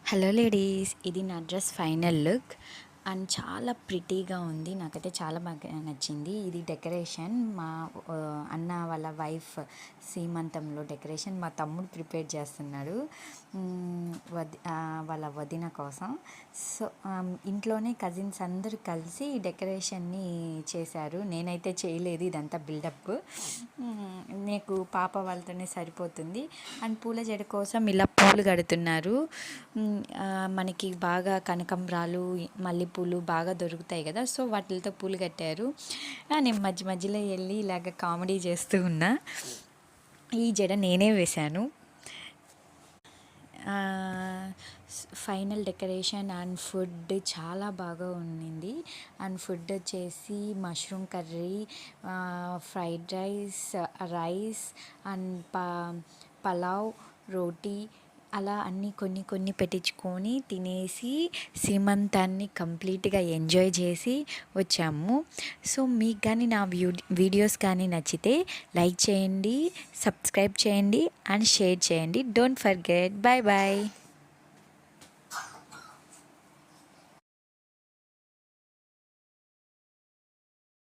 Hello ladies, ఇది నా dress final look and చాలా ప్రిటీగా ఉంది. నాకైతే చాలా బాగా నచ్చింది. ఇది డెకరేషన్ మా అన్న వాళ్ళ వైఫ్ సీమంతంలో డెకరేషన్ మా తమ్ముడు ప్రిపేర్ చేస్తున్నాడు వాళ్ళ వదిన కోసం. సో ఇంట్లోనే కజిన్స్ అందరూ కలిసి డెకరేషన్ని చేశారు. నేనైతే చేయలేదు, ఇదంతా బిల్డప్. నీకు పాప వాళ్ళతోనే సరిపోతుంది. అండ్ పూల జడ కోసం ఇలా పూలు కడుతున్నారు. మనకి బాగా కనకంబరాలు, మల్లెపూలు బాగా దొరుకుతాయి కదా, సో వాటితో పూలు కట్టారు. నేను మధ్య మధ్యలో వెళ్ళి ఇలాగ కామెడీ చేస్తూ ఉన్నా. ఈ జడ నేనే వేశాను. ఫైనల్ డెకరేషన్ అండ్ ఫుడ్ చాలా బాగా ఉండింది. అండ్ ఫుడ్ వచ్చేసి mushroom curry, fried rice and pulao, రోటీ అలా అన్నీ కొన్ని పెట్టించుకొని తినేసి సీమంతాన్ని కంప్లీట్గా ఎంజాయ్ చేసి వచ్చాము. సో మీకు కానీ నా వీడియోస్ కానీ నచ్చితే లైక్ చేయండి, సబ్స్క్రైబ్ చేయండి అండ్ షేర్ చేయండి. Don't forget. Bye bye.